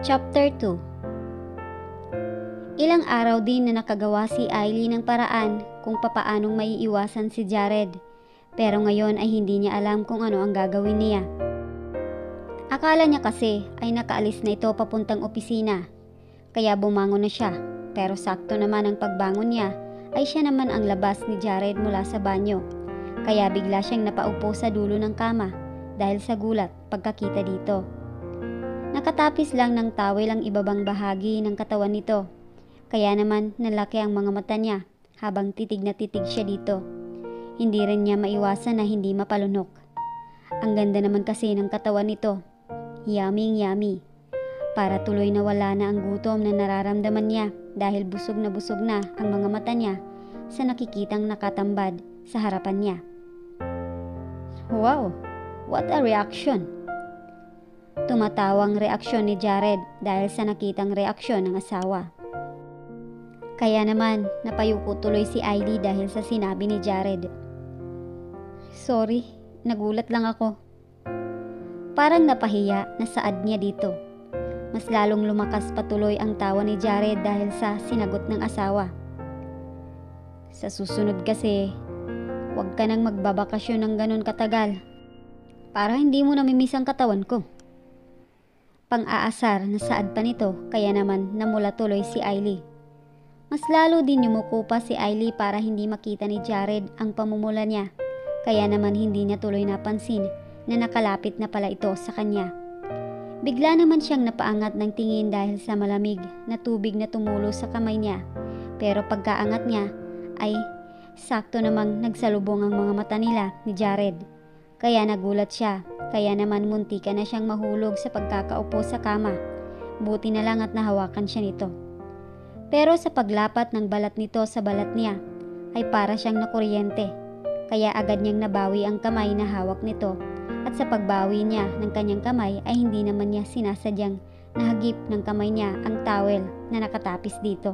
Chapter 2. Ilang araw din na nakagawa si Ailey ng paraan kung papaanong maiiwasan si Jared, pero ngayon ay hindi niya alam kung ano ang gagawin niya. Akala niya kasi ay nakaalis na ito papuntang opisina, kaya bumangon na siya, pero sakto naman ang pagbangon niya ay siya naman ang labas ni Jared mula sa banyo, kaya bigla siyang napaupo sa dulo ng kama dahil sa gulat pagkakita dito. Nakatapis lang ng towel ang ibabang bahagi ng katawan nito, kaya naman nalaki ang mga mata niya habang titig na titig siya dito. Hindi rin niya maiwasan na hindi mapalunok. Ang ganda naman kasi ng katawan nito, yummy yummy. Para tuloy na wala na ang gutom na nararamdaman niya dahil busog na ang mga mata niya sa nakikitang nakatambad sa harapan niya. Wow! What a reaction! Tumatawang reaksyon ni Jared dahil sa nakitang reaksyon ng asawa. Kaya naman napayuko tuloy si Ailey dahil sa sinabi ni Jared. Sorry, nagulat lang ako. Parang napahiya na saad niya dito. Mas lalong lumakas patuloy ang tawa ni Jared dahil sa sinagot ng asawa. Sa susunod kasi, huwag ka nang magbabakasyon ng ganun katagal para hindi mo namimiss ang katawan ko. Pang-aasar na saad pa nito, kaya naman namula tuloy si Ailey. Mas lalo din yumuko pa si Ailey para hindi makita ni Jared ang pamumula niya, kaya naman hindi niya tuloy napansin na nakalapit na pala ito sa kanya. Bigla naman siyang napaangat ng tingin dahil sa malamig na tubig na tumulo sa kamay niya, pero pagkaangat niya ay sakto namang nagsalubong ang mga mata nila ni Jared. Kaya nagulat siya, kaya naman muntikan na siyang mahulog sa pagkakaupo sa kama. Buti na lang at nahawakan siya nito. Pero sa paglapat ng balat nito sa balat niya, ay para siyang nakuryente. Kaya agad niyang nabawi ang kamay na hawak nito, at sa pagbawi niya ng kanyang kamay ay hindi naman niya sinasadyang nahagip ng kamay niya ang towel na nakatapis dito.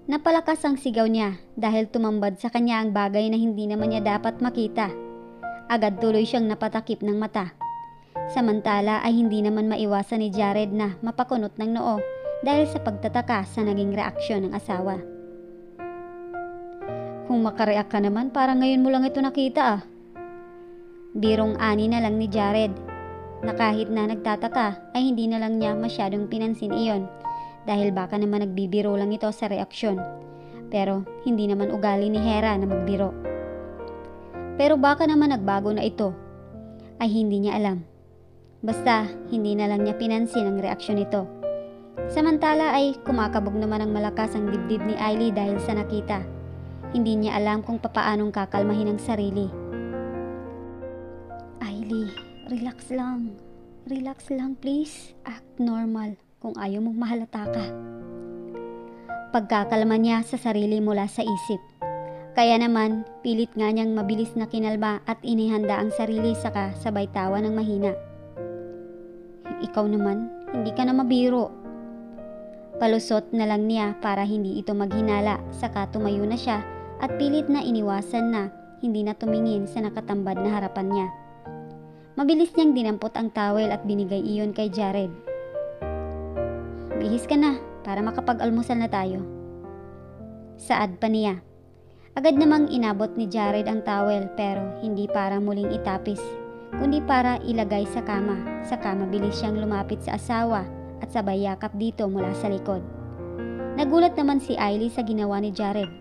Napalakas ang sigaw niya dahil tumambad sa kanya ang bagay na hindi naman niya dapat makita. Agad tuloy siyang napatakip ng mata. Samantala ay hindi naman maiwasan ni Jared na mapakunot ng noo dahil sa pagtataka sa naging reaksyon ng asawa. Kung makareact ka naman, parang ngayon mo lang ito nakita ah. Birong ani na lang ni Jared, na kahit na nagtataka ay hindi na lang niya masyadong pinansin iyon dahil baka naman nagbibiro lang ito sa reaksyon. Pero hindi naman ugali ni Hera na magbiro. Pero baka naman nagbago na ito, ay hindi niya alam. Basta hindi na lang niya pinansin ang reaksyon nito. Samantala ay kumakabog naman ang malakas ang dibdib ni Ailey dahil sa nakita. Hindi niya alam kung papaanong kakalmahin ang sarili. Ailey, relax lang. Relax lang please. Act normal kung ayaw mong mahalata ka. Pagkakalma niya sa sarili mula sa isip. Kaya naman, pilit nga niyang mabilis na kinalma at inihanda ang sarili saka sabay tawa ng mahina. Ikaw naman, hindi ka na mabiro. Palusot na lang niya para hindi ito maghinala, saka tumayo na siya at pilit na iniwasan na hindi na tumingin sa nakatambad na harapan niya. Mabilis niyang dinampot ang towel at binigay iyon kay Jared. Bihis ka na para makapag-almusal na tayo. Saad pa niya. Agad namang inabot ni Jared ang towel pero hindi para muling itapis, kundi para ilagay sa kama. Saka mabilis siyang lumapit sa asawa at sabay yakap dito mula sa likod. Nagulat naman si Ailey sa ginawa ni Jared.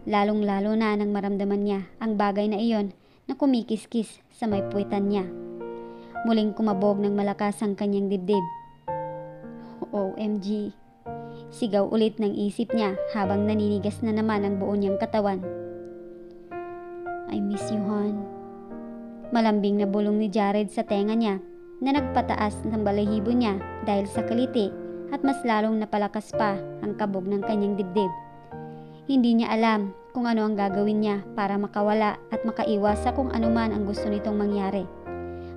Lalong-lalo na nang maramdaman niya ang bagay na iyon na kumikis-kis sa may puwitan niya. Muling kumabog ng malakas ang kanyang dibdib. OMG! Sigaw ulit ng isip niya habang naninigas na naman ang buo niyang katawan. I miss you, hon. Malambing na bulong ni Jared sa tenga niya na nagpataas ng balahibo niya dahil sa kaliti at mas lalong napalakas pa ang kabog ng kanyang dibdib. Hindi niya alam kung ano ang gagawin niya para makawala at makaiwas sa kung ano man ang gusto nitong mangyari.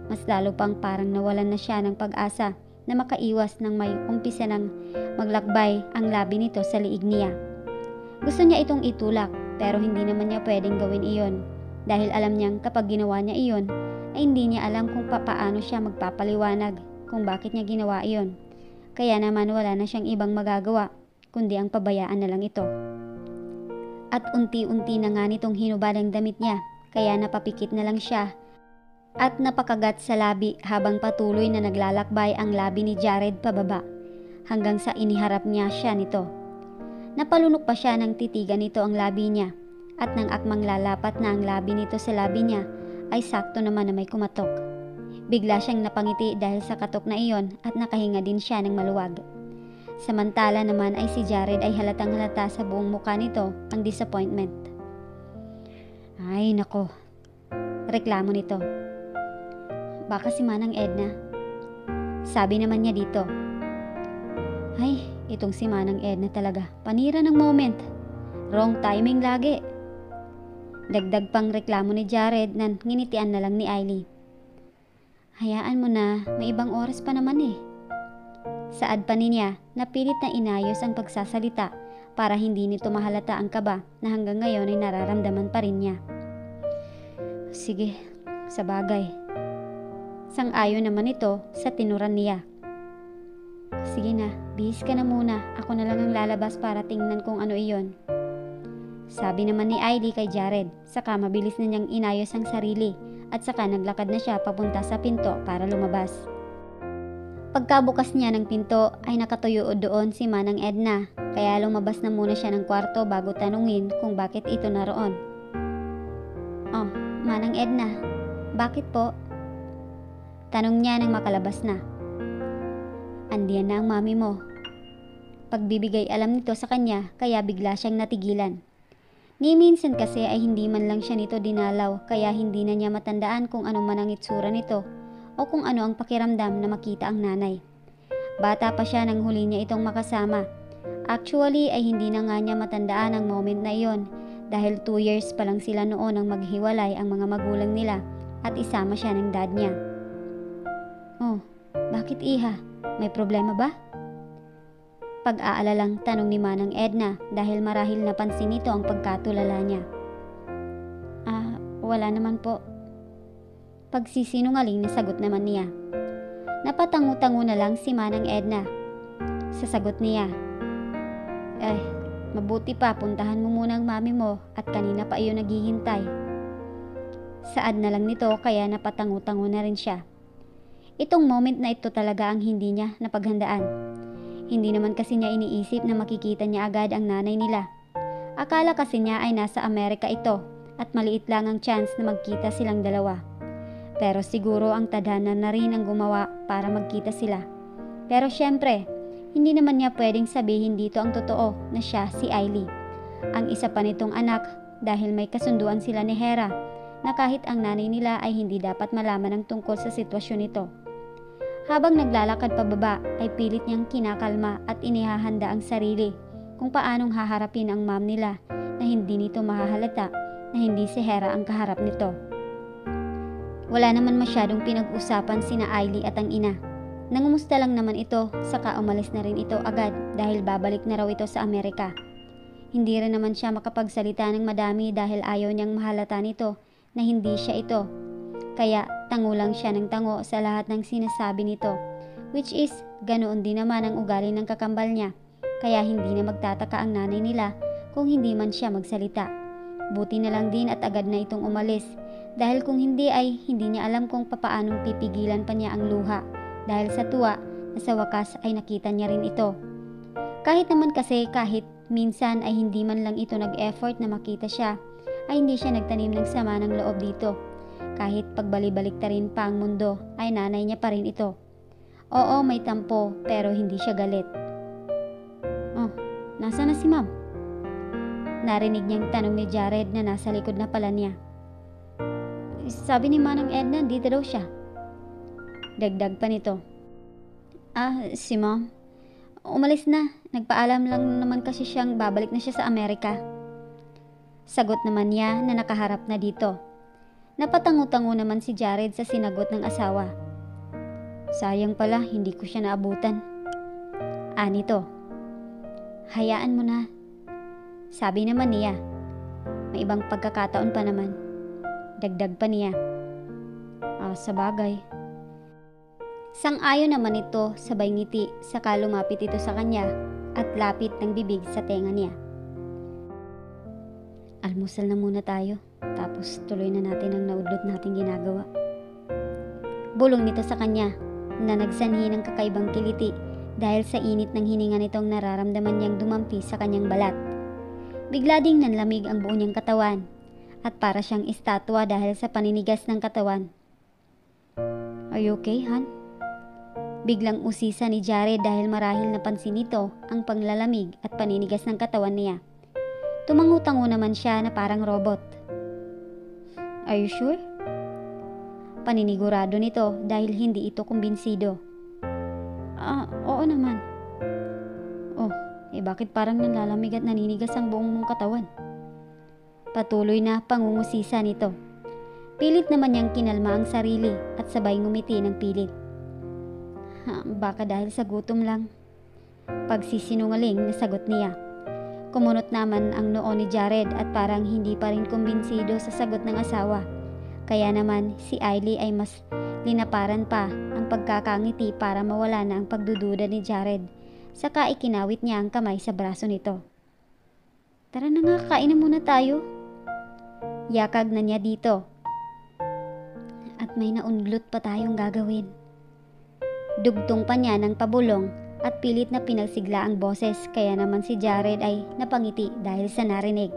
Mas lalo pang parang nawalan na siya ng pag-asa na makaiwas nang may umpisa ng maglakbay ang labi nito sa liig niya. Gusto niya itong itulak pero hindi naman niya pwedeng gawin iyon dahil alam niyang kapag ginawa niya iyon ay hindi niya alam kung papaano siya magpapaliwanag kung bakit niya ginawa iyon. Kaya naman wala na siyang ibang magagawa, kundi ang pabayaan na lang ito. At unti-unti na nga nitong hinubad ang damit niya, kaya napapikit na lang siya at napakagat sa labi habang patuloy na naglalakbay ang labi ni Jared pababa, hanggang sa iniharap niya siya nito. Napalunok pa siya nang titigan nito ang labi niya, at nang akmang lalapat na ang labi nito sa labi niya, ay sakto naman na may kumatok. Bigla siyang napangiti dahil sa katok na iyon at nakahinga din siya ng maluwag. Samantala naman ay si Jared ay halatang halata sa buong mukha nito ang disappointment. Ay nako, reklamo nito. Baka si Manang Edna. Sabi naman niya dito. Ay, itong si Manang Edna talaga, panira ng moment. Wrong timing lagi. Dagdag pang reklamo ni Jared na nginitian na lang ni Ailey. Hayaan mo na, may ibang oras pa naman eh. Saad pa niya, napilit na inayos ang pagsasalita para hindi nito mahalata ang kaba na hanggang ngayon ay nararamdaman pa rin niya. Sige, sa bagay. Sang-ayon naman ito sa tinuran niya. Sige na, bihis ka na muna. Ako na lang ang lalabas para tingnan kung ano iyon. Sabi naman ni Ailey kay Jared, saka mabilis na niyang inayos ang sarili at saka naglakad na siya papunta sa pinto para lumabas. Pagkabukas niya ng pinto ay nakatuyo doon si Manang Edna, kaya lumabas na muna siya ng kwarto bago tanungin kung bakit ito naroon. Oh, Manang Edna, bakit po? Tanong niya nang makalabas na. Andiyan na ang mami mo. Pagbibigay alam nito sa kanya kaya bigla siyang natigilan. Ni minsan kasi ay hindi man lang siya nito dinalaw kaya hindi na niya matandaan kung ano man ang itsura nito o kung ano ang pakiramdam na makita ang nanay. Bata pa siya nang huli niya itong makasama. Actually ay hindi na nga niya matandaan ang moment na iyon dahil 2 years pa lang sila noon nang maghiwalay ang mga magulang nila at isama siya ng dad niya. Oh, bakit iha? May problema ba? Pag-aalalang tanong ni Manang Edna dahil marahil napansin nito ang pagkatulala niya. Wala naman po. Pagsisinungaling na sagot naman niya. Napatango-tango na lang si Manang Edna. Sa sagot niya, mabuti pa puntahan mo muna ang mami mo at kanina pa iyon naghihintay. Saad na lang nito kaya napatango-tango na rin siya. Itong moment na ito talaga ang hindi niya napaghandaan. Hindi naman kasi niya iniisip na makikita niya agad ang nanay nila. Akala kasi niya ay nasa Amerika ito at maliit lang ang chance na magkita silang dalawa. Pero siguro ang tadhana na rin ang gumawa para magkita sila. Pero syempre, hindi naman niya pwedeng sabihin dito ang totoo na siya si Ailey. Ang isa pa nitong anak dahil may kasunduan sila ni Hera na kahit ang nanay nila ay hindi dapat malaman ang tungkol sa sitwasyon nito. Habang naglalakad pababa ay pilit niyang kinakalma at inihahanda ang sarili kung paanong haharapin ang mom nila na hindi nito mahahalata na hindi si Hera ang kaharap nito. Wala naman masyadong pinag-usapan sina Ailey at ang ina. Nangumusta lang naman ito saka umalis na rin ito agad dahil babalik na raw ito sa Amerika. Hindi rin naman siya makapagsalita ng madami dahil ayaw niyang mahalata nito na hindi siya ito. Kaya tango lang siya ng tango sa lahat ng sinasabi nito, which is ganoon din naman ang ugali ng kakambal niya, kaya hindi na magtataka ang nanay nila kung hindi man siya magsalita. Buti na lang din at agad na itong umalis, dahil kung hindi ay hindi niya alam kung papaanong pipigilan pa niya ang luha, dahil sa tuwa na sa wakas ay nakita niya rin ito. Kahit naman kasi kahit minsan ay hindi man lang ito nag-effort na makita siya, ay hindi siya nagtanim ng sama ng loob dito. Kahit pagbalik-balik ta rin pa ang mundo, ay nanay niya pa rin ito. Oo, may tampo, pero hindi siya galit. Oh, nasa na si ma'am? Narinig niyang tanong ni Jared na nasa likod na pala niya. Sabi ni Manang Edna, dito daw siya. Dagdag pa nito. Si ma'am? Umalis na, nagpaalam lang naman kasi siyang babalik na siya sa Amerika. Sagot naman niya na nakaharap na dito. Napatango-tango naman si Jared sa sinagot ng asawa. Sayang pala, hindi ko siya naabutan. Anito. Hayaan mo na. Sabi naman niya. May ibang pagkakataon pa naman. Dagdag pa niya. Sa bagay. Sang-ayon naman ito, sabay ngiti, saka lumapit ito sa kanya at lapit ng bibig sa tenga niya. Almusal na muna tayo, tapos tuloy na natin ang naudlot nating ginagawa. Bulong nito sa kanya na nagsanhi ng kakaibang kiliti dahil sa init ng hininga nitong nararamdaman niyang dumampi sa kanyang balat. Bigla ding nanlamig ang buo niyang katawan at para siyang estatwa dahil sa paninigas ng katawan. Are you okay, Han? Biglang usisa ni Jared dahil marahil napansin nito ang panglalamig at paninigas ng katawan niya. Tumango-tango naman siya na parang robot. Are you sure? Paninigurado nito dahil hindi ito kumbinsido. Oo naman. Oh, bakit parang nanlalamig at naninigas ang buong mong katawan? Patuloy na pangungusisa nito. Pilit naman niyang kinalma ang sarili at sabay ngumiti ng pilit. Baka dahil sa gutom lang. Pagsisinungaling na sagot niya. Kumunot naman ang noo ni Jared at parang hindi pa rin kumbinsido sa sagot ng asawa. Kaya naman si Ailey ay mas linaparan pa ang pagkakangiti para mawala na ang pagdududa ni Jared. Saka ikinawit niya ang kamay sa braso nito. Tara na nga, kain na muna tayo. Yakag na niya dito. At may naunlot pa tayong gagawin. Dugtong pa niya ng pabulong at pilit na pinagsigla ang boses, kaya naman si Jared ay napangiti dahil sa narinig.